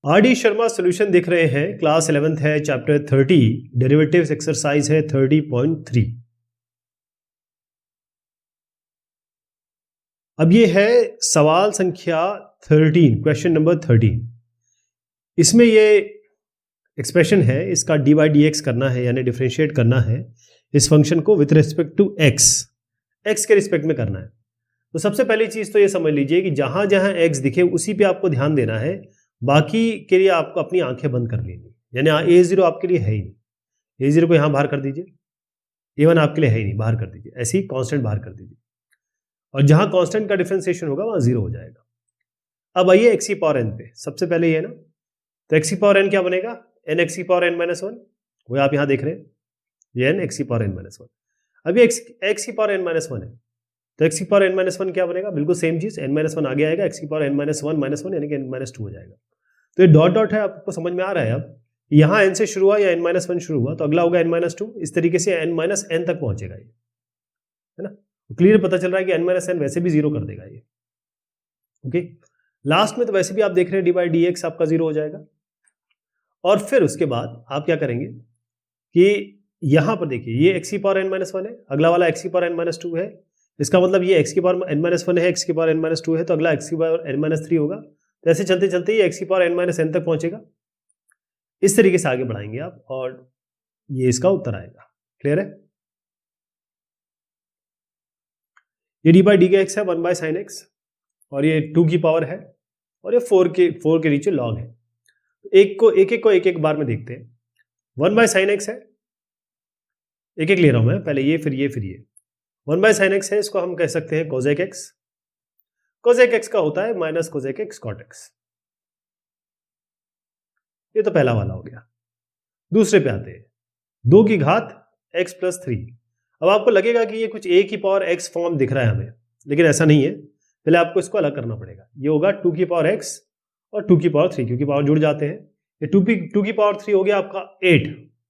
RD. Sharma solution देख रहे हैं। क्लास 11th है, चैप्टर 30 डेरिवेटिव्स एक्सरसाइज है 30.3। अब ये है सवाल संख्या 13, क्वेश्चन नंबर 13। इसमें ये एक्सप्रेशन है, इसका डी बाई डी एक्स करना है, यानी डिफरेंशिएट करना है इस फंक्शन को विथ रिस्पेक्ट टू एक्स के रिस्पेक्ट में करना है। तो सबसे पहली चीज तो ये समझ लीजिए कि जहां जहां एक्स दिखे उसी पे आपको ध्यान देना है, बाकी के लिए आपको अपनी आंखें बंद कर लेनी। यानी a0 आपके लिए है ही नहीं, a0 को यहां बाहर कर दीजिए, a1 आपके लिए है ही नहीं, बाहर कर दीजिए, ऐसे ही कांस्टेंट बाहर कर दीजिए, और जहां कांस्टेंट का डिफरेंशिएशन होगा वहां 0 हो जाएगा। अब आइए एक्स की पावर n पे, सबसे पहले ये है ना, तो एक्स की पावर n क्या बनेगा, n एक्स की पावर n माइनस वन, वो आप यहां देख रहे हैं, ये n एक्स की पावर n माइनस वन। अभी एक्स की पावर n माइनस वन है, तो एक्स की पावर n माइनस वन क्या बनेगा, बिल्कुल सेम चीज, n माइनस वन आगे आएगा, एक्स की पावर n माइनस वन यानी कि n माइनस टू हो जाएगा। तो ये डॉट डॉट है, आपको समझ में आ रहा है अब, यहाँ n से शुरू हुआ या n माइनस वन शुरू हुआ तो अगला होगा n माइनस टू, इस तरीके से n माइनस n तक पहुंचेगा ये, है ना। क्लियर पता चल रहा है कि n माइनस n वैसे भी जीरो कर देगा ये। ओके, लास्ट में तो वैसे भी आप देख रहे हैं डी बाई डी एक्स आपका जीरो हो जाएगा। और फिर उसके बाद आप क्या करेंगे कि यहां पर देखिए, ये एक्स की पावर n माइनस वन है, अगला वाला एक्स की पावर n माइनस टू है, इसका मतलब ये एक्स की पावर n माइनस वन है, एक्स की पावर n माइनस टू है, तो अगला एक्स की पावर n माइनस थ्री होगा। तो ऐसे चलते चलते ये एक्स की पावर n माइनस n तक पहुंचेगा। इस तरीके से आगे बढ़ाएंगे आप और ये इसका उत्तर आएगा। क्लियर है। ये डी बाई डी का एक्स है 1 बाय साइन एक्स, और ये 2 की पावर है, और ये 4 के नीचे लॉग है। एक एक बार में देखते हैं। 1 बाय साइन एक्स है, एक एक ले रहा हूं मैं, पहले ये फिर ये फिर ये। 1 बाय साइन एक्स है, इसको हम कह सकते हैं कोजेक एक्स। कोजेक एक्स का होता है minus cosec X cot X. ये तो पहला वाला हो गया। दूसरे पे आते हैं, 2 की घात x प्लस थ्री। अब आपको लगेगा कि ये कुछ a की पावर x फॉर्म दिख रहा है हमें, लेकिन ऐसा नहीं है। पहले आपको इसको अलग करना पड़ेगा। ये होगा 2 की पावर x और 2 की पावर 3, क्योंकि पावर जुड़ जाते हैं। ये 2 की पावर 3 हो गया आपका 8,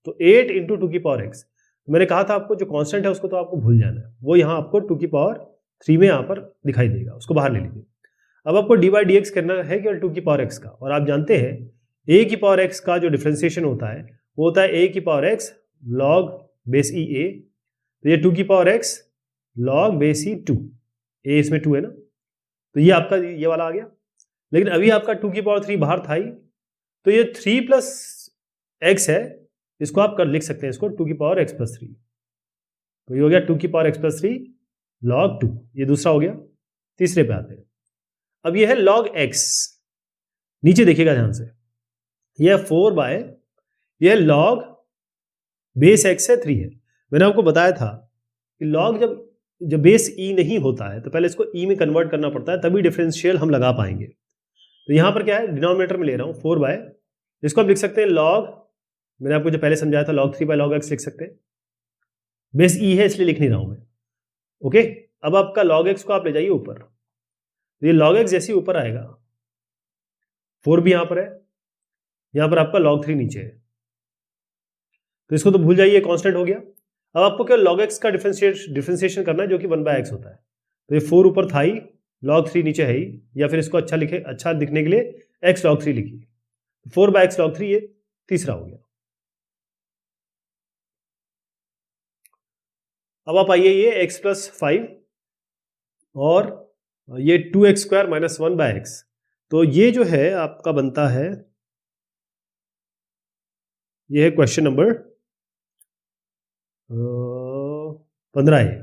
तो 8 इंटू 2 की पावर x। मैंने कहा था आपको जो कांस्टेंट है उसको तो आपको भूल जाना है, वो यहाँ आपको 2 की पावर 3 में यहाँ पर दिखाई देगा, उसको बाहर ले लीजिए। अब आपको डी बाई डी एक्स करना है केवल 2 की पावर x का, और आप जानते हैं a की पावर x का जो डिफरेंशिएशन होता है वो होता है a की power x log base E a। तो ये 2 की power x log base E 2, a इसमें 2 है ना, तो ये आपका ये वाला आ गया। लेकिन अभी आपका 2 की पावर 3 बाहर था ही, तो ये 3 प्लस x है, इसको आप कर लिख सकते हैं इसको 2 की पावर x प्लस थ्री। तो ये हो गया 2 की power x plus three log 2, ये दूसरा हो गया। तीसरे पे आते हैं। अब ये है log x, नीचे देखिएगा ध्यान से, यह 4 बाय, यह log बेस x है 3 है। मैंने आपको बताया था कि log जब बेस e नहीं होता है तो पहले इसको e में कन्वर्ट करना पड़ता है, तभी डिफरेंशियल हम लगा पाएंगे। तो यहां पर क्या है, डिनोमिनेटर में ले रहा हूं 4 बाय, इसको हम लिख सकते हैं log, मैंने आपको जो पहले समझाया था log 3 बाय log x लिख सकते हैं। बेस e है इसलिए लिख नहीं रहा हूं मैं। ओके, अब आपका log x को आप ले जाइए ऊपर, तो ये log x जैसे ऊपर आएगा, 4 भी यहां पर है, यहां पर आपका log 3 नीचे है, तो इसको तो भूल जाइए, कांस्टेंट हो गया। अब आपको क्या log x का डिफरेंशिएशन करना है, जो कि 1 बाय x होता है। तो ये 4 ऊपर था ही, log 3 नीचे है ही, या फिर इसको अच्छा दिखने के लिए x log 3 लिखिए, 4 बाय x log 3, ये तीसरा हो गया। अब आप आइए ये x प्लस 5 और ये 2x square minus 1 bye x, तो ये जो है आपका बनता है, ये है क्वेश्चन नंबर 15 है।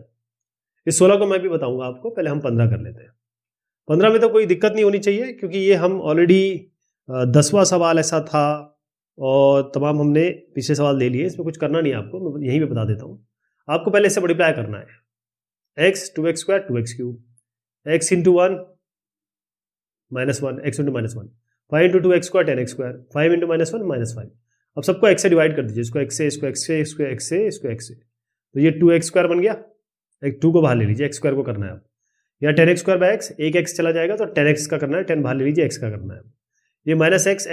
इस 16 को मैं भी बताऊंगा आपको, पहले हम 15 कर लेते हैं। 15 में तो कोई दिक्कत नहीं होनी चाहिए, क्योंकि ये हम ऑलरेडी 10वां सवाल ऐसा था और तमाम हमने पिछले सवाल ले लिए, इसमें कुछ करना नहीं है आपको, मैं यहीं पे बता देता हूँ। आपको पहले इससे मल्टीप्लाई करना है, x 2x square 2x cube, x into 1 minus 1, x into minus 1, 5 into 2x square 10x square, 5 into minus 1 minus 5। अब सबको x से डिवाइड कर दीजिए, इसको x से, इसको x से, इसको x से, इसको x से, तो ये 2x स्क्वायर बन गया। एक 2 को बाहर ले लीजिए, x स्क्वायर को करना है अब, या 10x स्क्वायर बाय x, एक x चला जाएगा तो 10x का करना है, 10 बाहर ले लीजिए, x का करना है। ये माइनस x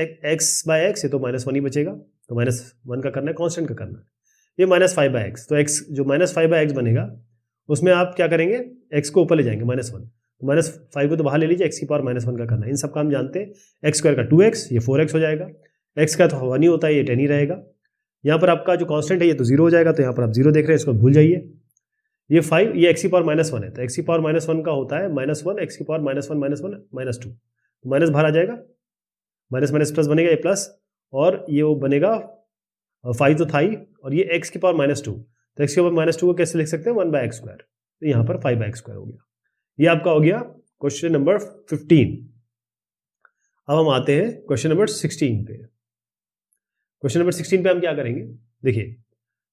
बाय x, ये तो माइनस 1 ही बचेगा, तो माइनस 1 का करना है, कांस्टेंट का करना है। ये माइनस 5 बाय x, तो x जो माइनस 5 बाय x बनेगा उसमें आप क्या करेंगे, x को ऊपर ले जाएंगे माइनस 1, तो -5 को तो बाहर ले लीजिए, x की पावर -1 का करना है। इन सब का हम जानते हैं, x स्क्वायर का 2x, ये 4x हो जाएगा, x का तो 1 ही होता है, ये 10 ही रहेगा। यहाँ पर आपका जो कांस्टेंट है ये तो 0 हो जाएगा, तो यहाँ पर आप 0 देख रहे हैं, इसको भूल जाइए। ये 5, ये x की पावर -1 है, तो x की पावर -1 का होता है -1, x की पावर -1 -2, माइनस बाहर आ जाएगा, माइनस माइनस प्लस बनेगा, ये प्लस, और ये वो बनेगा 5 तो था ही, और ये x की पावर -2, तो x की पावर -2 को कैसे लिख सकते हैं, 1/x², तो यहाँ पर 5/x² हो गया। ये आपका हो गया क्वेश्चन नंबर 15। अब हम आते हैं क्वेश्चन नंबर 16 पे। क्वेश्चन नंबर 16 पे हम क्या करेंगे, देखिए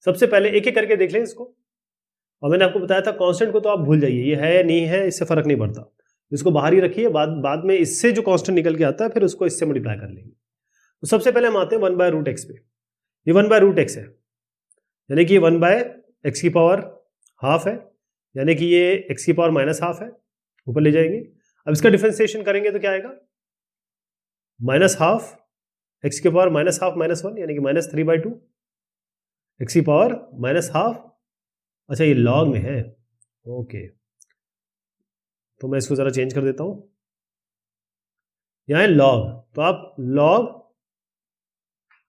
सबसे पहले एक एक करके देख लें इसको। और मैंने आपको बताया था कांस्टेंट को तो आप भूल जाइए, ये है नहीं है इससे फर्क नहीं पड़ता, इसको बाहर ही रखिए, बाद में इससे जो कांस्टेंट निकल के आता है फिर उसको इससे मल्टीप्लाई कर लेंगे। तो सबसे पहले हम आते हैं 1/√x पे। ये 1/√x है, यानी कि ये 1/x की पावर हाफ है, यानी कि ये x की पावर -½ है, ऊपर ले जाएंगे। अब इसका डिफरेंशिएशन करेंगे तो क्या आएगा, -½ x की पावर -½ -1, यानी कि -3/2, x की पावर -½ अच्छा ये लॉग में है, ओके, तो मैं इसको जरा चेंज कर देता हूं, यहां है लॉग, तो आप लॉग,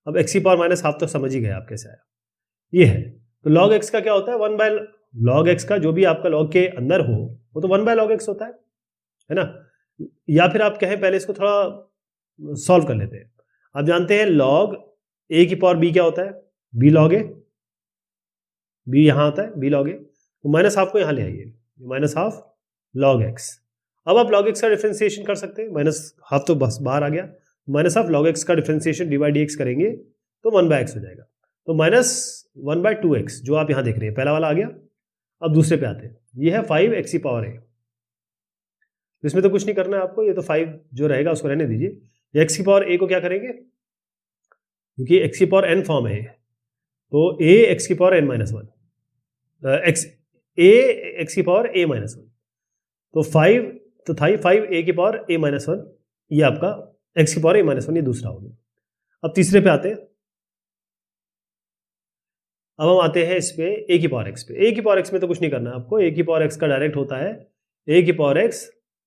अब x की पावर -½ तो समझ ही गए आप कैसे आया, ये है। तो log x का क्या होता है, 1/log x का जो भी आपका log के अंदर हो वो तो 1/log x होता है ना। या फिर आप कहें, पहले इसको थोड़ा सॉल्व कर लेते हैं। आप जानते हैं log a की पावर b क्या होता है, b log a, b यहां आता है b log a, तो -½ को यहां ले आइए, -½ log x। अब आप log x का डिफरेंशिएशन कर सकते हैं, -½ तो बस बाहर आ गया, -½ log x का डिफरेंशिएशन dy/dx करेंगे तो 1/x हो जाएगा, तो -1/2x जो आप यहां देख रहे हैं, पहला वाला आ गया। अब दूसरे पे आते हैं, ये है 5x की पावर a, तो इसमें तो कुछ नहीं करना है आपको, ये तो 5 जो रहेगा उसको रहने दीजिए। x की पावर a को क्या करेंगे, क्योंकि x की पावर n फॉर्म है, तो a x की पावर n-1, x की पावर a-1, तो 5 तो था ही, 5a की पावर a-1, ये आपका x की पावर a-1, ये दूसरा हो गया। अब तीसरे पे आते हैं, अब हम आते हैं इस पे a की पावर x पे। a की पावर x में तो कुछ नहीं करना है आपको, a की पावर x का डायरेक्ट होता है a की पावर x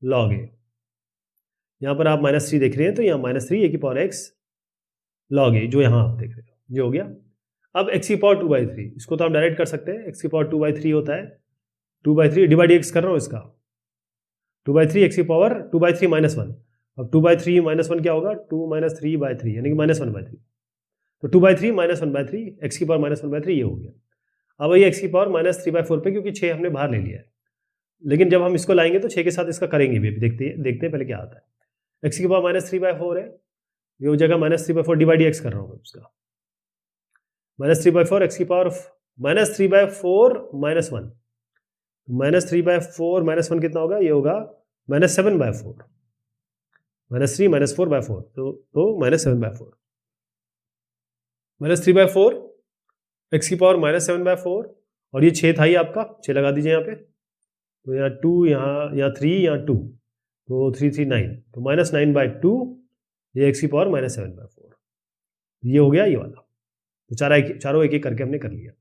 log a, यहां पर आप -3 देख रहे हैं, तो यहाँ -3 a की पावर x log a जो यहां आप देख रहे हो, ये हो गया। अब x की पावर 2/3, इसको तो आप डायरेक्ट कर सकते हैं, x की पावर 2/3 होता है, 2/3 /dx कर रहा हूं इसका, 2/3 x की पावर 2/3 -1, अब 2/3 -1 क्या होगा, 2 - 3/3 यानी कि -1/3, तो 2/3 -1/3 x की पावर -1/3 ये हो गया। अब ये x की पावर -3/4 पे, क्योंकि 6 हमने बाहर ले लिया है, लेकिन जब हम इसको लाएंगे तो 6 के साथ इसका करेंगे भी, देखते हैं पहले क्या आता है। x की पावर -3/4 है, ये हो जाएगा -3/4 /dx कर रहा हूँ मैं उसका, -3/4 x की पावर -3/4 -1, -3/4 -1 कितना होगा, ये होगा -7/4, -3 -4/4, तो -7/4, -3/4 x की पावर -7/4, और ये 6 था ही आपका, 6 लगा दीजिए यहाँ पे, तो यहाँ 2, यहाँ 3, यहाँ 2, तो 3 3 9, तो -9/2, ये x की पावर -7/4, ये हो गया ये वाला। तो चारों एक एक करके हमने कर लिया।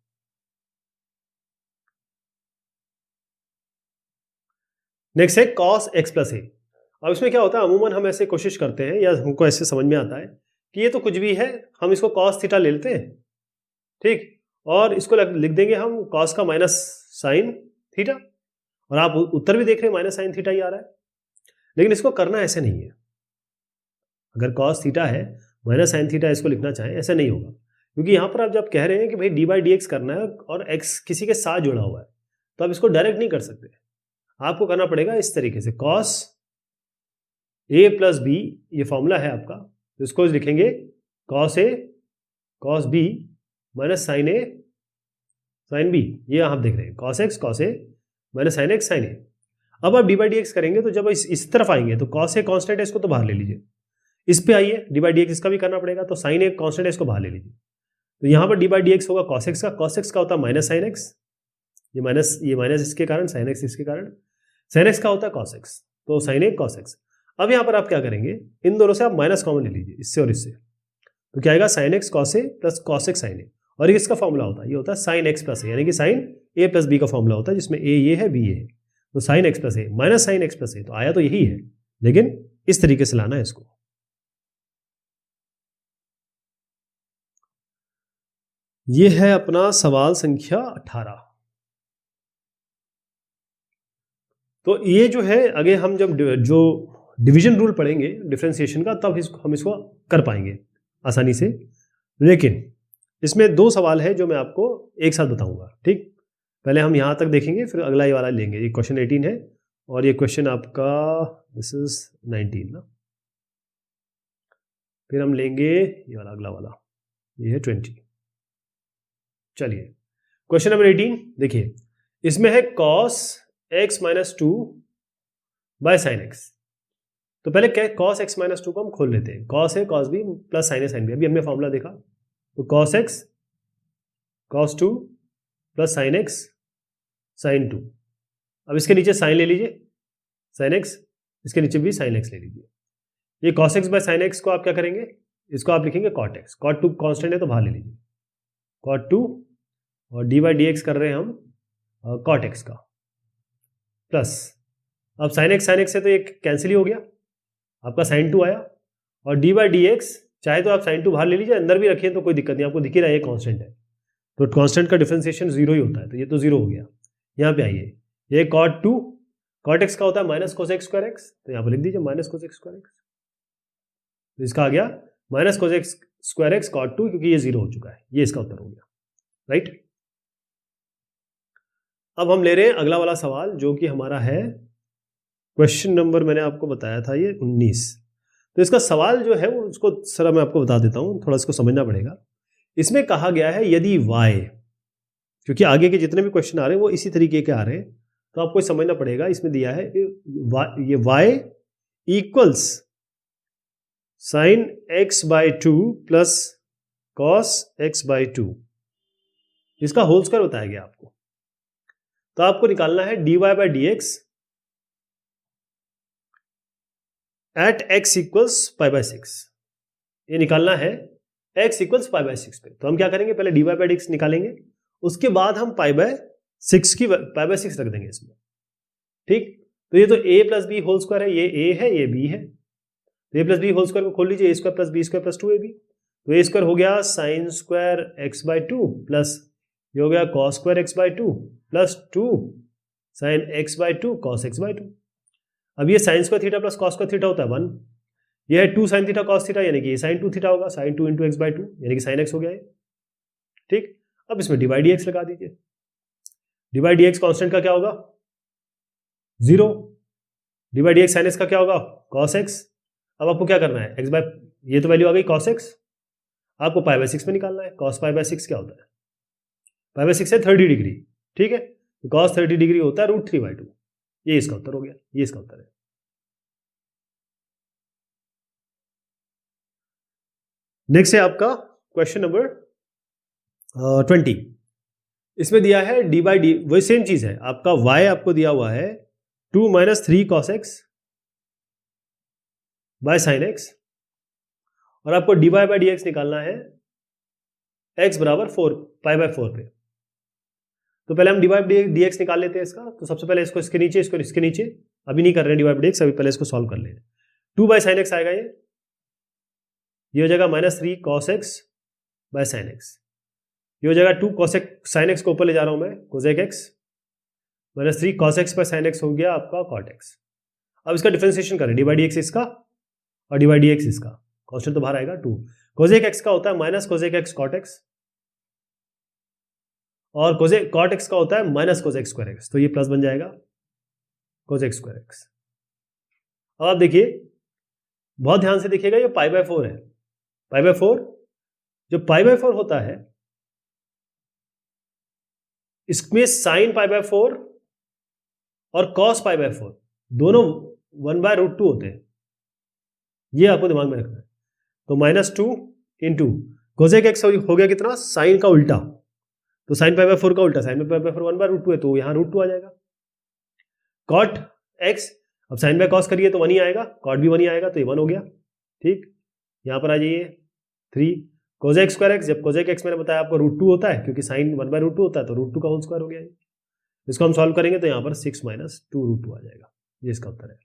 नेक्स्ट है cos x + a। अब इसमें क्या होता है, अमूमन हम ऐसे कोशिश करते हैं, या हमको ऐसे समझ में आता है कि ये तो कुछ भी है, हम इसको cos थीटा ले लेते हैं, ठीक, और इसको लिख देंगे हम cos का -sin थीटा, और आप उत्तर भी देख रहे हैं -sin थीटा ही आ रहा है। लेकिन इसको करना ऐसे नहीं है, अगर cos थीटा है -sin थीटा इसको लिखना चाहें, ऐसा नहीं होगा, क्योंकि यहाँ पर आप जब कह रहे हैं कि भाई dy/dx करना है और x किसी के साथ जुड़ा हुआ है, तो आप इसको डायरेक्ट नहीं कर सकते, आपको करना पड़ेगा इस तरीके से, cos a + b, ये फॉर्मूला है आपका, तो इसको लिखेंगे cos a cos b -sin a sin b, ये आप देख रहे हैं cos x cos a -sin x sin a। अब आप dy/dx करेंगे, तो जब इस तरफ आएंगे तो cos a कांस्टेंट है, इसको तो बाहर ले लीजिए, इस पे आइए dy/dx इसका भी करना पड़ेगा, तो sin a कांस्टेंट है, इसको बाहर ले लीजिए, तो यहाँ पर dy/dx होगा cos x का, cos x का होता है -sin x, ये माइनस इसके कारण, sin x इसके कारण, sin x का होता है cos x, तो sin a cos x। अब यहाँ पर आप क्या करेंगे, इन दोनों से आप माइनस कॉमन ले लीजिए, इससे और इससे, तो क्या आएगा sin x cos a + cos x sin a, और इसका फॉर्मूला होता है, ये होता है sin x + a, यानी कि sin a + b का फॉर्मूला होता है, जिसमें a ये है b ये है, तो तो साइन एक्स प्लस ए माइनस साइन एक्स प्लस ए, तो आया तो यही है, लेकिन इस तरीके से लाना है इसको। ये है अपना सवाल संख्या 18। तो ये जो है आगे हम जब जो डिवीजन रूल पढ़ेंगे डिफरेंशिएशन का, तब हम इसको कर पाएंगे आसानी से। लेकिन इसमें दो सवाल है जो मैं आपको एक साथ बताऊंगा, ठीक। पहले हम यहां तक देखेंगे, फिर अगला ये वाला लेंगे। ये क्वेश्चन 18 है और ये क्वेश्चन आपका दिस इज 19 ना। फिर हम लेंगे ये वाला अगला वाला, ये है 20। चलिए क्वेश्चन नंबर 18 देखिए, इसमें है cos x minus 2 bye sine x. तो पहले क्या cos x माइनस 2 को हम खोल लेते हैं। cos है cos b प्लस sin है sin b। अभी हमने फॉर्मूला देखा, तो cos x cos 2 plus sin x sin 2। अब इसके नीचे sin ले लीजिए sin x, इसके नीचे भी sin x ले लीजिए। ये cos x by sin x को आप क्या करेंगे, इसको आप लिखेंगे cot x। cot 2 कांस्टेंट है तो बाहर ले लीजिए, cot 2 और डी बाई डी एक्स कर रहे हैं हम cot x का, प्लस अब sin x से तो ये कैंसिल ही हो गया, आपका sin 2 आया। और डी बाई डी एक्स चाहे तो आप sin 2 बाहर ले लीजिए, अंदर भी रखिए तो कोई दिक्कत नहीं, आपको दिख ही रहा है ये कांस्टेंट है, तो कांस्टेंट का डिफरेंशिएशन जीरो ही होता है, तो ये तो जीरो हो गया। यहाँ पे आइए, ये cot 2 cot x का होता है minus cos x square x, तो यहाँ पर लिख दीजिए minus cos x square x. तो इसका आ गया minus cos x square x cot 2, क्योंकि ये जीरो हो चुका है, ये इसका उत्तर हो गया, राइट। अब हम ले रहे हैं अगला वाला सवाल, जो कि हमारा है क्वेश्चन नंबर, मैंने आपको बताया था ये 19। तो इसका सवाल जो है वो उसको सर मैं आपको बता देता हूँ, थोड़ा इसको समझना पड़ेगा। इसमें कहा गया है यदि y, क्योंकि आगे के जितने भी क्वेश्चन आ रहे हैं वो इसी तरीके के आ रहे हैं, तो आपको समझना पड़ेगा। इसमें दिया है ये y equals sine x by 2 plus cos x by 2, इसका होल स्क्वायर बताया गया आपको। तो आपको निकालना है dy by D X at x equals pi by 6। ये निकालना है x इक्वल्स पाई बाई 6 पे। तो हम क्या करेंगे, पहले dy बाई डी एक्स निकालेंगे, उसके बाद हम पाई बाई 6 की पाई बाई 6 रख देंगे इसमें, ठीक। तो ये तो a plus B whole square है, ये a है ये b है, तो a plus B whole square को खोल लीजिए, a square plus B square plus 2ab। तो a स्क्वायर हो गया sine square x by 2 plus ये हो गया cos square x by 2 plus 2 sine x by 2 cos x by 2। अब ये sine square theta plus cos square theta होता है 1, ये है 2 साइन थीटा कॉस थीटा, यानी कि ये साइन 2 थीटा होगा, साइन 2 इंटू एक्स बाई 2, यानी कि साइन x हो गया ये, ठीक। अब इसमें डिवाइड डी एक्स लगा दीजिए, डिवाइड डी एक्स कॉन्स्टेंट का क्या होगा 0, divide D x sine x का क्या होगा कॉस एक्स। अब आपको क्या करना है, एक्स बाय ये तो वैल्यू आ गई कॉस एक्स, आपको पाई बाई 6 में निकालना है। कॉस पाई बाई 6 क्या होता है, पाई बाई 6 है 30 डिग्री, ठीक है। तो कॉस 30 डिग्री होता है √3/2, ये इसका उत्तर हो गया, ये इसका उत्तर है। नेक्स्ट है आपका क्वेश्चन नंबर 20। इसमें दिया है डी बाई डी, वही सेम चीज है, आपका y आपको दिया हुआ है 2 minus 3 cos X by sine X, और आपको D Y by D X निकालना है x बराबर 4 पाई बाय 4 पे। तो पहले हम डी वाई डी एक्स निकाल लेते हैं इसका। तो सबसे पहले इसको इसके नीचे, इसको इसके नीचे, अभी नहीं कर रहे हैं D Y by D X, अभी पहले इसको सॉल्व कर ले। 2 बाई साइन एक्स आएगा, ये हो जाएगा minus 3 cos X by sine x, ये हो जाएगा 2 कॉस एक्स, साइन एक्स को ऊपर ले जा रहा हूं मैं, cosec x minus 3 cos X by sine x हो गया आपका कॉट एक्स। अब इसका डिफरेंशिएशन करें, डी बाई डी एक्स इसका और डी बाई डी एक्स इसका, कॉन्स्टेंट तो बाहर आएगा 2, कोसेक एक्स का होता है minus cosec X cot X, और कोसेक कॉट एक्स का होता है माइनस कोसेक स्क्वायर एक्स, तो ये प्लस बन जाएगा कोसेक स्क्वायर एक्स। अब आप देखिए, बहुत ध्यान से देखिएगा, ये पाई बाय 4 है, पाई बाय 4, जो पाई बाय 4 होता है इसमें साइन पाई बाय 4 और कॉस पाई बाय 4 दोनों 1/√2 होते हैं, ये आपको दिमाग में रखना है। तो -2 इंटू कोसेक एक्स हो गया कितना, साइन का उल्टा, तो साइन पाई बाय 4 का उल्टा, साइन पाई बाय 4 1/√2 है, तो यहाँ √2 आ जाएगा। कॉट एक्स, अब साइन बाय कॉस करिए तो 1 ही आएगा, कॉट भी 1 ही आएगा, तो ये 1 हो गया, ठीक। यहाँ पर आ जाइए 3 कोसेक स्क्वायर एक्स, जब कोसेक एक्स मैंने बताया आपको √2 होता है, क्योंकि साइन 1/√2 होता है, तो √2 का होल स्क्वायर हो गया। इसको हम सॉल्व करेंगे तो यहाँ पर 6 माइनस 2√2 आ जाएगा। ये इसका उत्तर है।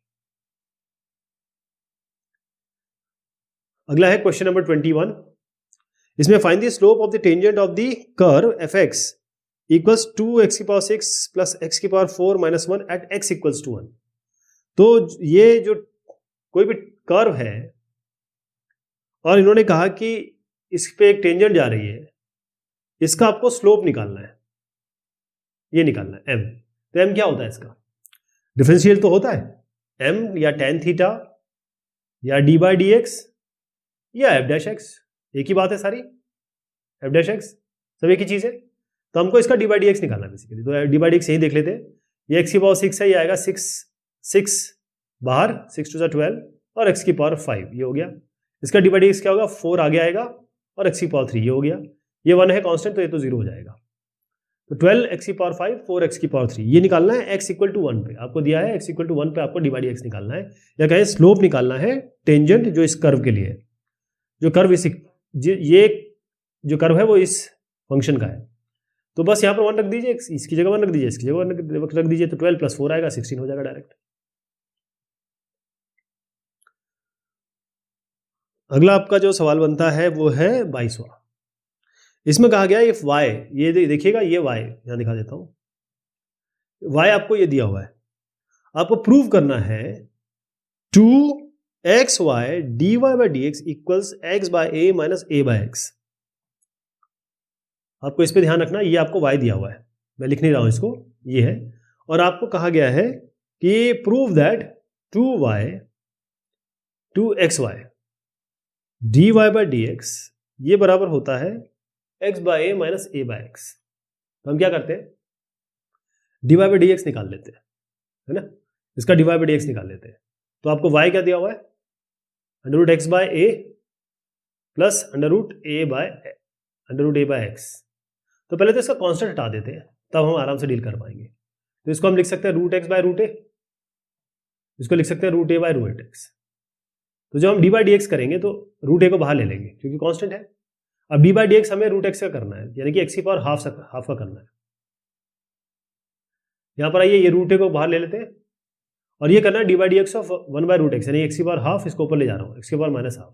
अगला है क्वेश्चन नंबर 21। इसमें find the slope of the tangent of the curve F X equals 2x⁴ plus x⁴ minus 1 at x equals to 1। तो ये जो कोई भी कर्व है और इन्होंने कहा कि इस पे एक टेंजेंट जा रही है, इसका आपको स्लोप निकालना है, ये निकालना है m। तो m क्या होता है इसका? डिफरेंशियल तो होता है m या tan थीटा या d/dx या f'(x), एक ही बात है सारी, f'(x) सब एक ही चीज है। तो हमको इसका d/dx निकालना है बेसिकली। तो d/dx यही देख लेते हैं। ये x⁴ है, ये आएगा 6 बाहर, 6 × 12 और x⁵ ये हो गया। इसका d/dx क्या होगा? 4 आगे आएगा और x⁵ ये हो गया। ये 1 है कांस्टेंट, तो ये तो 0 हो जाएगा। तो 12 x⁵ 4 x⁵ ये निकालना है x = 1 पे। आपको दिया है x = 1 पे आपको d/dx निकालना है, या कहें स्लोप निकालना है टेंजेंट जो इस कर्व के लिए है। जो कर्व ये जो कर्व है वो इस फंक्शन का है। तो बस यहाँ पर 1 रख दीजिए, इसकी जगह 1 रख दीजिए, इसकी जगह 1 रख दीजिए, तो 12 + 4 आएगा, 16 हो जाएगा डायरेक्ट। अगला आपका जो सवाल बनता है वो है 22वां। इसमें कहा गया इफ y, ये देखिएगा, ये y यहां दिखा देता हूं। y आपको ये दिया हुआ है, आपको प्रूव करना है 2xy dy/dx equals x/a minus a/x। आपको इस पे ध्यान रखना, ये आपको y दिया हुआ है, मैं लिख नहीं रहा हूं इसको, ये है। और आपको कहा गया है कि प्रूव दैट 2xy dy/dx ये बराबर होता है x/a माइनस a/x। तो हम क्या करते हैं, dy/dx निकाल लेते हैं, है ना। इसका dy/dx निकाल लेते हैं। तो आपको y क्या दिया हुआ है? √x/a plus √a/x। तो पहले तो इसका कांस्टेंट हटा देते हैं, तब हम आराम से डील कर पाएंगे। तो इसको हम लिख सकते हैं √x/√a, इसको लिख सकते हैं √a/√x। तो जब हम dy/dx करेंगे तो √a को बाहर ले लेंगे क्योंकि कांस्टेंट है। अब d/dx हमें √x का करना है, यानी कि x⁴ का करना है। यहां पर आइए, ये √a को बाहर ले लेते हैं और ये करना है d/dx ऑफ 1/√x, यानी x⁴, इसको ऊपर ले जा रहा हूं, x⁴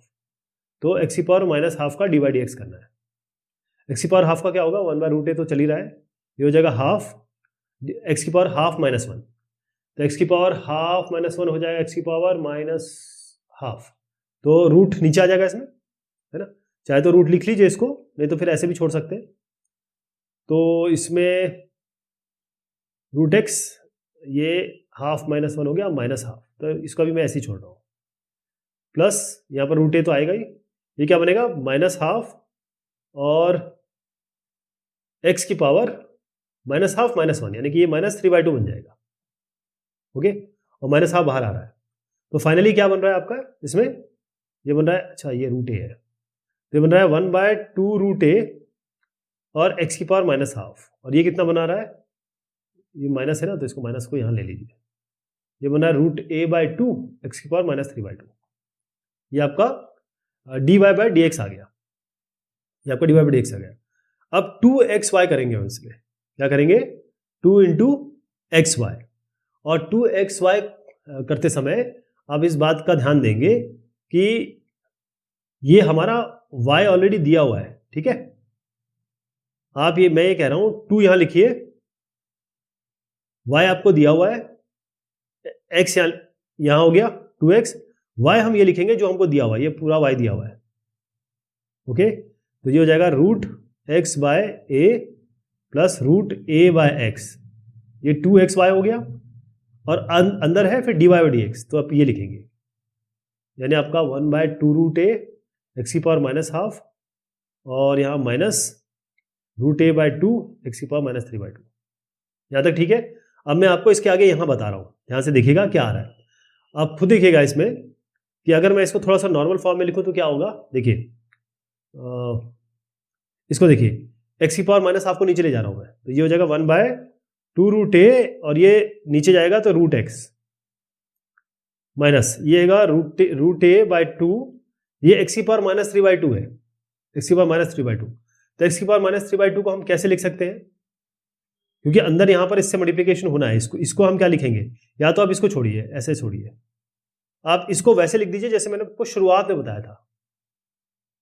तो x⁴ का dy/dx करना है। x⁴ का क्या होगा? 1/√a तो चल ही रहा है, ये हो जाएगा हाफ, x⁴ माइनस 1, तो x⁴ माइनस 1 हो जाएगा x⁻⁻²। तो रूट नीचे आ जाएगा इसमें, है ना। चाहे तो रूट लिख लीजिए इसको, नहीं तो फिर ऐसे भी छोड़ सकते हैं। तो इसमें √x ये हाफ माइनस 1 हो गया, -½ तो इसको भी मैं ऐसे ही छोड़ रहा हूँ। प्लस यहाँ पर √a तो आएगा ही, ये क्या बनेगा? -½ और x⁻⁻⁻1 यानी कि ये -3/2 बन जाएगा। ओके, और -½ बाहर आ रहा है। तो फाइनली क्या बन रहा है आपका इसमें? ये बन रहा है, अच्छा ये √a है, तो ये बन रहा है 1/2√a और x⁻⁻½ और ये कितना बना रहा है? ये माइनस है ना, तो इसको माइनस को यहाँ ले लीजिए। ये बन रहा है √a/2 x⁻⁻3/2। ये आपका dy/dx आ गया, ये आपका dy/dx आ गया। अब 2xy करेंगे हम इसमें, क्या करेंगे? 2 × xy, और 2xy करते समय आप इस बात का ध्यान देंगे कि ये हमारा y ऑलरेडी दिया हुआ है, ठीक है। आप मैं ये कह रहा हूं 2 यहां लिखिए, y आपको दिया हुआ है, x यहां हो गया 2x, y हम ये लिखेंगे जो हमको दिया हुआ है, ये पूरा y दिया हुआ है। ओके, तो ये हो जाएगा √x/a प्लस √a/x, ये 2xy हो गया, और अंदर है फिर dy/dx, तो आप ये लिखेंगे, यानी आपका 1/2√a x⁻⁻½ और यहाँ माइनस √a/2 x⁻⁻3/2। यहाँ तक ठीक है। अब मैं आपको इसके आगे यहाँ बता रहा हूँ, ध्यान से देखिएगा क्या आ रहा है। आप खुद देखिएगा इसमें कि अगर मैं इसको थोड़ा सा नॉर्मल फॉर्म में लिखूँ तो क्या होगा। देखिए इसको देखिए, x⁻⁻½ को नीचे ले जा रहा हूँ मैं, तो ये हो जाएगा 1/2√a और ये नीचे जाएगा तो √x माइनस ये होगा √a/2, ये x⁻⁻3/2 है, x⁻⁻3/2। तो x⁻⁻3/2 को हम कैसे लिख सकते हैं? क्योंकि अंदर यहाँ पर इससे मल्टीप्लिकेशन होना है। इसको हम क्या लिखेंगे, या तो आप इसको छोड़िए, ऐसे छोड़िए, आप इसको वैसे लिख दीजिए जैसे मैंने आपको शुरुआत में बताया था,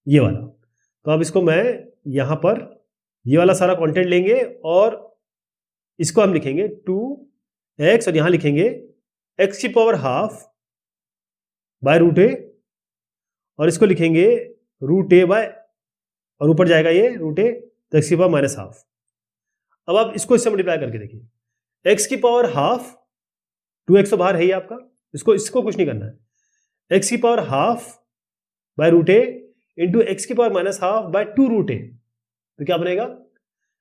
ये वाला। तो अब इसको मैं यहाँ पर ये वाला सारा कंटेंट लेंगे और इसको हम लिखेंगे 2x और यहाँ लिखेंगे x की पावर हाफ बाय रूट ए, और इसको लिखेंगे रूट ए बाय, और ऊपर जाएगा ये रूट ए, तो x की पावर माइनस हाफ। अब आप इसको इससे मल्टीप्लाई करके देखिए, x की पावर हाफ, 2x तो बाहर है ही आपका, इसको कुछ नहीं करना है, x की power half by root a into x की power minus half by 2 root a, तो क्या बनेगा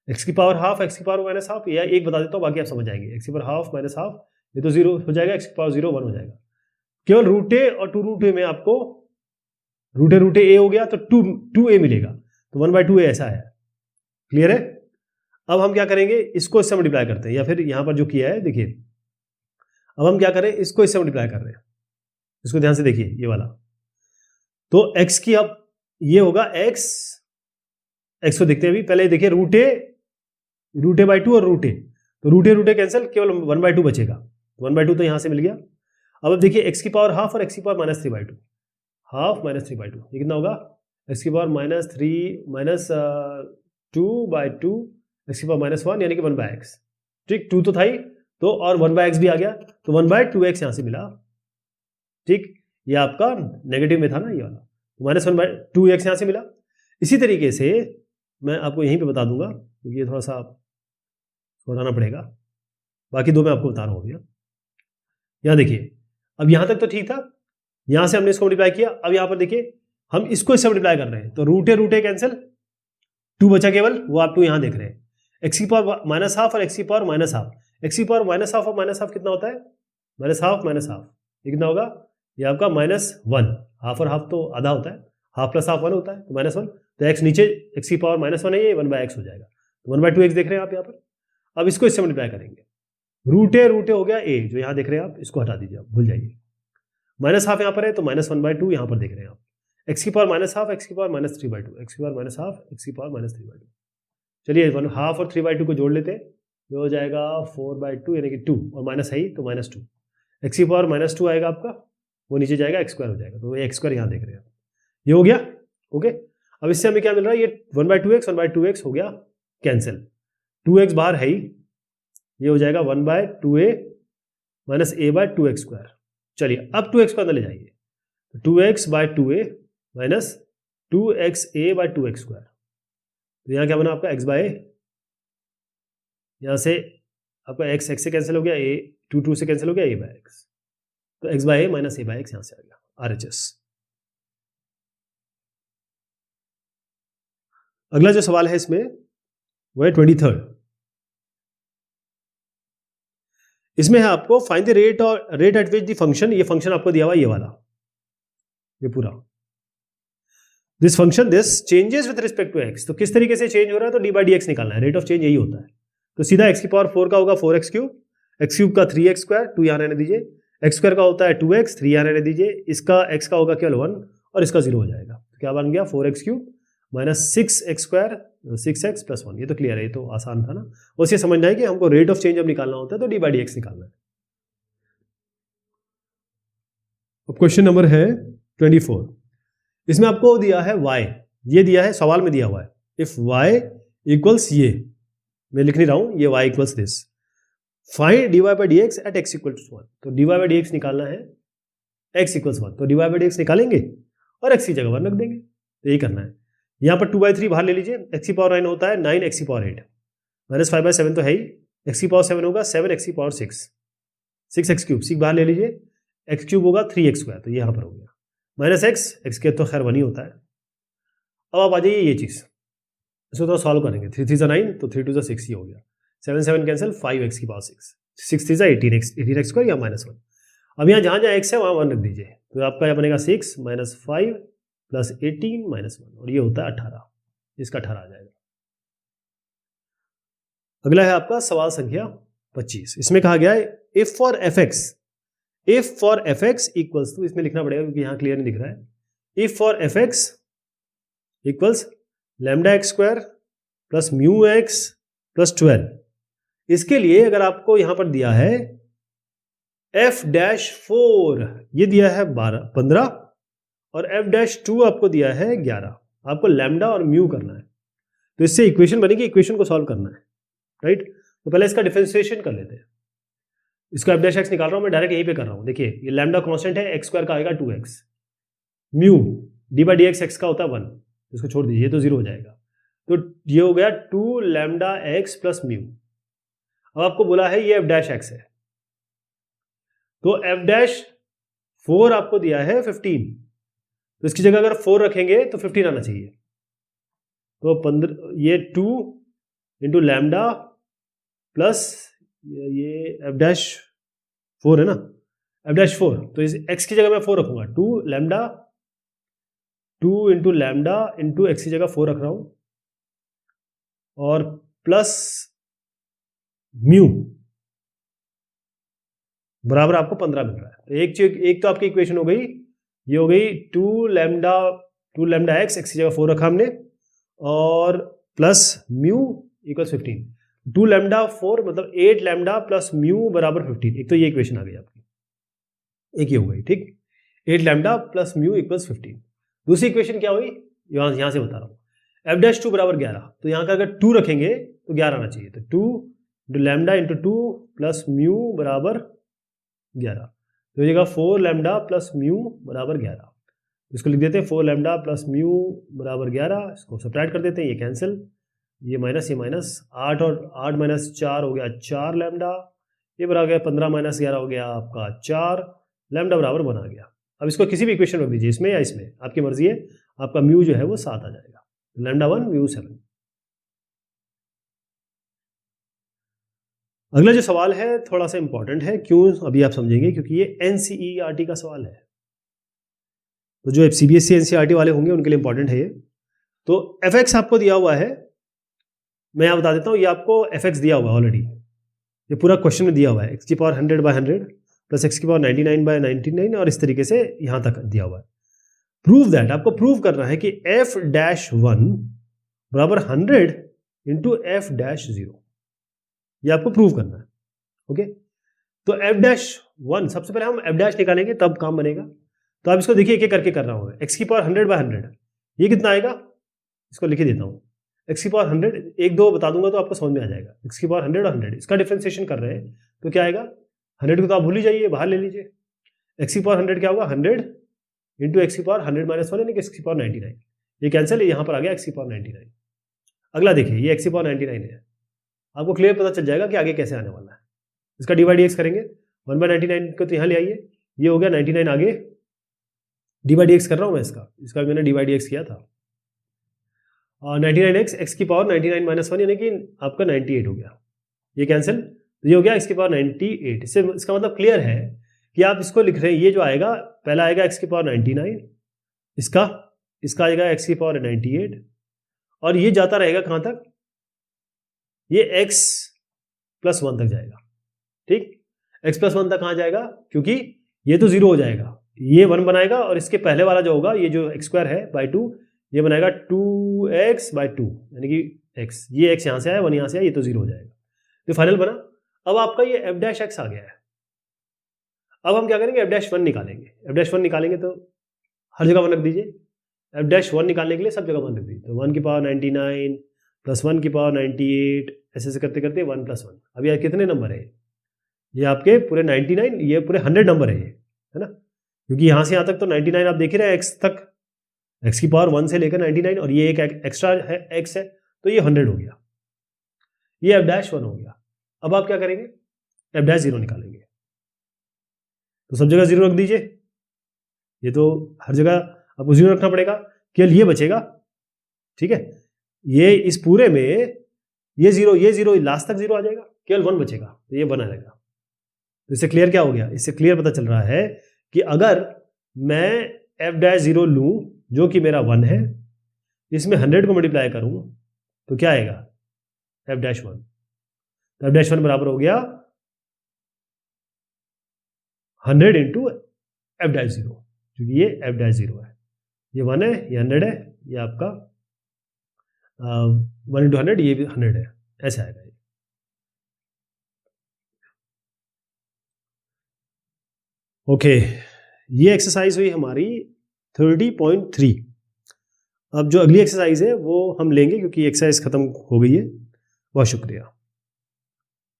x की पावर हाफ, x की पावर माइनस हाफ, या एक बता देता हूँ बाकी आप समझ जाएंगे, x की पावर हाफ माइनस हाफ, ये तो 0 हो जाएगा, x की पावर 0 1 हो जाएगा। केवल रूट ए और 2 रूट ए में आपको रूट ए हो गया तो 2 ए मिलेगा, तो 1/2 ए ऐसा है। क्लियर है? अब हम क्या करेंगे, इसको इससे मल्टीप्लाई करते हैं, या फिर यहां पर जो किया है देखिए, अब हम क्या करें, इसको इससे मल्टीप्लाई कर रहे हैं, इसको ध्यान से देखिए ये वाला। तो x की, अब ये होगा x को देखते हैं अभी, पहले देखिए रूट ए बाई 2 और रूट ए, तो रूट ए कैंसिल, केवल 1/2 बचेगा, तो 1/2 तो यहां से मिल गया। अब देखिए x की पावर हाफ और x की पावर माइनस 3/2, हाफ माइनस 3/2, ये कितना होगा, x की पावर माइनस 2/2, x की पावर माइनस 1 यानी कि 1/x, ठीक, 2 तो था ही, तो और 1/x भी आ गया, तो 1/2x यहां से मिला, ठीक, ये आपका नेगेटिव में था ना ये वाला, तो माइनस 1/2x यहां से मिला। इसी तरीके से मैं आपको यहीं पे बता दूंगा, क्योंकि ये थोड़ा सा बताना पड़ेगा, बाकी दो मैं आपको बता रहा हूँ भैया। यहाँ देखिए, अब यहां तक तो ठीक था, यहां से हमने इसको मल्टीप्लाई किया, अब यहां पर देखिए हम इसको इससे मल्टीप्लाई कर रहे हैं, तो रूट ए कैंसिल, 2 बचा केवल, वो आप 2 यहां देख रहे हैं, एक्स की पावर माइनस हाफ और एक्स की पावर माइनस हाफ, एक्स की पावर माइनस हाफ और माइनस हाफ कितना होता है, माइनस हाफ, ये कितना होगा, ये आपका -1, हाफ और हाफ तो आधा होता है, हाफ प्लस हाफ 1 होता है, तो -1, तो एक्स नीचे, एक्स की पावर -1 है, ये 1/x हो जाएगा, तो 1/2x देख रहे हैं आप यहाँ पर। अब इसको इससे मल्टीप्लाई करेंगे, रूट ए हो गया a, जो यहाँ देख रहे हैं आप, इसको हटा दीजिए, आप भूल जाइए, माइनस हाफ यहाँ पर है, तो -1/2 यहाँ पर देख रहे हैं आप, एक्स की पावर माइनस हाफ, एक्स की पावर -3/2, एक्स की पावर माइनस हाफ, एक्स की पावर -3/2। चलिए 1 हाफ और 3/2 को जोड़ लेते हैं, ये हो जाएगा 4/2 यानी कि 2, और माइनस है ही तो -2, एक्स की पावर -2 आएगा आपका, वो नीचे जाएगा, x² हो जाएगा, तो ये x² यहाँ देख रहे हैं, ये हो गया, ओके। अब इससे हमें क्या मिल रहा है, ये 1/2x हो गया कैंसिल, 2x बाहर है ही, ये हो जाएगा 1/2a माइनस a/2x²। चलिए अब 2x को अंदर ले जाइए, 2x/2a माइनस 2xa/2x², तो यहाँ क्या बना आपका x/a, यहाँ से आपका x से कैंसिल हो गया, a 2 से कैंसिल हो गया, a/x, तो x/a माइनस a/x यहाँ से आ गया, RHS। अगला जो सवाल है इसमें वो है 23rd, इसमें है आपको find the rate at which the function, ये फंक्शन आपको दिया हुआ ये वाला, ये पूरा, this function this changes with respect to x, तो किस तरीके से चेंज हो रहा है, तो d/dx निकालना है, रेट ऑफ चेंज यही होता है, तो सीधा x की पावर 4 का होगा 4x3, x³ का 3x², 2 यहाँ रहने दीजिए, x² का होता है 2x, 3 यहाँ रहने दीजिए, इसका x का होगा केवल 1 और इसका 0 हो जाएगा, तो क्या बन गया 4x³ minus 6x² 6x plus 1, ये तो क्लियर है, ये तो आसान था ना। बस ये समझना है कि हमको रेट ऑफ चेंज जब निकालना होता है तो d/dx निकालना है। अब क्वेश्चन नंबर है 24, इसमें आपको दिया है y, ये दिया है सवाल में दिया हुआ है, इफ y इक्वल्स, ये मैं लिख नहीं रहा हूं, ये y equals this, find dy/dx at x equals 1, तो dy/dx निकालना है x इक्वल्स 1, तो dy/dx निकालेंगे और x की जगह 1 रख देंगे, तो यही करना है। यहाँ पर 2/3 बाहर ले लीजिए, x की पावर 9 होता है 9 x की पावर 8 माइनस 5/7 तो है ही, x की पावर 7 होगा 7 x की पावर 6, 6x³ 6 बाहर ले लीजिए, x³ होगा 3x², तो ये यहाँ पर हो गया माइनस x के तो खैर 1 ही होता है। अब आप आ जाइए ये चीज़, इसको तो सॉल्व करेंगे, 3 3 9, तो 3 2 6 ही हो गया, 7 7 कैंसिल, 5x की पावर 6 3 18x² या -1। अब यहाँ जहाँ जहाँ x है वहाँ 1 रख दीजिए, तो आपका यहाँ बनेगा 6 माइनस 5 प्लस 18 माइनस 1, और ये होता है 18, इसका 18 आ जाएगा। अगला है आपका सवाल संख्या 25, इसमें कहा गया है इफ फॉर fx इक्वल्स, तो इसमें लिखना पड़ेगा क्योंकि यहाँ क्लियर नहीं दिख रहा है, if for fx equals λx² plus μx plus 12 इसके लिए अगर आपको यहां पर दिया है f-4, ये दिया है 15 और f-2 आपको दिया है 11, आपको लैम्डा और म्यू करना है। तो इससे इक्वेशन बनेगी, इक्वेशन को सॉल्व करना है, राइट। तो पहले इसका डिफरेंशिएशन कर लेते हैं। इसको f' निकाल रहा हूं मैं, डायरेक्ट यहीं पे कर रहा हूं। देखिए ये लैम्डा कांस्टेंट है, x स्क्वायर का आएगा 2x, म्यू d/dx x का होता है 1, इसको छोड़ दीजिए, ये तो 0 हो जाएगा। तो ये हो गया 2 लैम्डा x प्लस म्यू। अब आपको बोला है ये f' है, तो f'4 आपको दिया है 15, तो इसकी जगह अगर 4 रखेंगे तो 15 आना चाहिए। तो 15, ये 2 इंटू लैम्डा प्लस ये f'4 है ना, f'4, तो इस x की जगह मैं 4 रखूंगा, 2 इंटू लैम्डा इंटू x की जगह 4 रख रहा हूं, और प्लस म्यू बराबर आपको 15 मिल रहा है। तो एक तो आपकी इक्वेशन हो गई, ये हो गई 2 लैम्डा x की जगह 4 रखा हमने, और प्लस म्यू इक्वल्स 15। 2 लैम्डा 4 मतलब 8 लैम्डा प्लस म्यू बराबर 15। एक तो ये इक्वेशन आ गई आपकी, एक ये हो गई, ठीक। 8 लैम्डा प्लस म्यू इक्वल्स 15। दूसरी इक्वेशन क्या हुई, यहां से बता रहा हूं, f'2 बराबर 11, तो यहां का अगर 2 रखेंगे तो 11 आना चाहिए। तो 2 into lambda into 2 plus mu बराबर 11, तो ये 4 लैम्डा प्लस म्यू बराबर 11। इसको लिख देते हैं 4 लैम्डा प्लस म्यू बराबर 11, इसको सब्ट्रैक्ट कर देते हैं, ये कैंसिल, ये माइनस 8 और 8 माइनस 4 हो गया 4 लैम्डा, ये बराबर गया 15 माइनस 11 हो गया आपका 4 लैम्डा बराबर 1 आ गया। अब इसको किसी भी इक्वेशन रख दीजिए, इसमें या इसमें, आपकी मर्जी है। आपका म्यू जो है वो 7 आ जाएगा, लैम्डा 1 म्यू 7। अगला जो सवाल है थोड़ा सा इंपॉर्टेंट है, क्यों अभी आप समझेंगे, क्योंकि ये NCERT का सवाल है। तो जो CBSE NCERT वाले होंगे उनके लिए इंपॉर्टेंट है ये। तो fx आपको दिया हुआ है, मैं यहाँ बता देता हूँ, ये आपको fx दिया हुआ है ऑलरेडी, ये पूरा क्वेश्चन में दिया हुआ है, x की पावर 100/100 प्लस x की पावर 99/99, और इस तरीके से यहाँ तक दिया हुआ है। प्रूव दैट, आपको प्रूव करना है कि f'1 बराबर 100 इंटू f'0, ये आपको प्रूव करना है, ओके। तो f'1, सबसे पहले हम f' निकालेंगे तब काम बनेगा। तो आप इसको देखिए, एक एक करके कर रहा हूं, x की पावर 100/100, ये कितना आएगा, इसको लिख देता हूं, x की पावर 100, 1-2 बता दूंगा तो आपको समझ में आ जाएगा। x की पावर 100 और 100, इसका डिफरेंशिएशन कर रहे हैं तो क्या आएगा, 100 को तो आप भूल ही जाइए, बाहर ले लीजिए। x की पावर 100 क्या होगा, 100 इंटू x की पावर 100-1 यानी कि x की पावर 99, ये कैंसिल है, यहाँ पर आ गया x की पावर 99। अगला देखिए, ये x की पावर 99 है, आपको क्लियर पता चल जाएगा कि आगे कैसे आने वाला है। इसका d/dx करेंगे, 1/99 को तो यहाँ ले आइए, ये हो गया 99, आगे d/dx कर रहा हूँ मैं, इसका मैंने d/dx किया था, 99x की पावर 99-1 यानी कि आपका 98 हो गया, ये कैंसिल, तो ये हो गया x की पावर 98। इसका मतलब क्लियर है कि आप इसको लिख रहे हैं, ये जो आएगा पहला आएगा x की पावर 99, इसका आएगा x की पावर 98, और ये जाता रहेगा कहां तक, ये x + 1 तक जाएगा, ठीक। x + 1 तक कहां जाएगा, क्योंकि ये तो 0 हो जाएगा, ये 1 बनाएगा, और इसके पहले वाला जो होगा, ये जो x² है बाई 2, ये बनाएगा 2x/2 यानी कि x, ये x यहां से आया, 1 यहां से आया, ये तो 0 हो जाएगा, तो फाइनल बना। अब आपका ये f' आ गया है। अब हम क्या करेंगे, f'1 निकालेंगे। f'1 निकालेंगे तो हर जगह 1 रख दीजिए, f'1 निकालने के लिए सब जगह 1 रख दीजिए, तो 1 की पावर 99 प्लस 1 की पावर 98, ऐसे करते करते 1 + 1। अब ये कितने नंबर है, ये आपके पूरे 99, ये पूरे 100 नंबर है, ये है ना, क्योंकि यहाँ से यहाँ तक तो 99 आप देख ही रहे, x तक, x की पावर 1 से लेकर 99, और ये एक एक्स्ट्रा है x है, तो ये 100 हो गया, ये f'1 हो गया। अब आप क्या करेंगे, f'0 निकालेंगे, तो सब जगह 0 रख दीजिए, ये तो हर जगह आपको 0 रखना पड़ेगा, केवल ये बचेगा, ठीक है। ये इस पूरे में ये 0 लास्ट तक 0 आ जाएगा, केवल 1 बचेगा, तो ये 1 आ जाएगा। तो इससे क्लियर क्या हो गया, इससे क्लियर पता चल रहा है कि अगर मैं f'0 लूं जो कि मेरा 1 है, इसमें 100 को मल्टीप्लाई करूं तो क्या आएगा, f'1, तो f'1 बराबर हो गया 100 इंटू f'0, क्योंकि ये f'0 है, ये 1 है, ये 100 है, ये आपका 1 इंटू 100, ये भी 100 है, ऐसे आएगा ये। ओके, ये एक्सरसाइज हुई हमारी 30.3। अब जो अगली एक्सरसाइज है वो हम लेंगे क्योंकि एक्सरसाइज खत्म हो गई है। बहुत शुक्रिया।